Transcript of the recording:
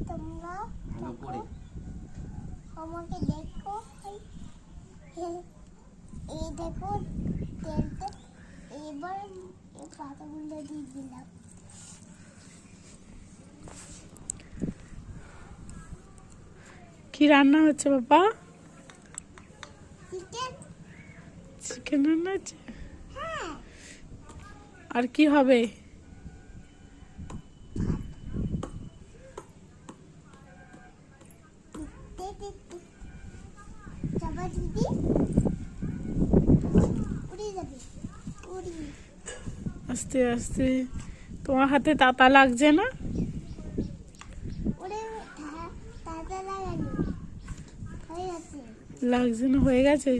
তোমরা ভালো করে আমাকে দেখো। এই দেখো তেলটা এবার এই পাতাগুলো দিয়ে দিলাম। কি রান্না হচ্ছে বাবা? চিকেন। চিকেন রান্না হচ্ছে। হ্যাঁ, আর কি হবে? যাবা দিদি, উড়ে যাবে, উড়ি। আস্তে আস্তে। তোমার হাতে তাতা লাগছে না? ওরে তাতা লাগানি হয়ে গেছে। লাগছে না, হয়ে গেছে।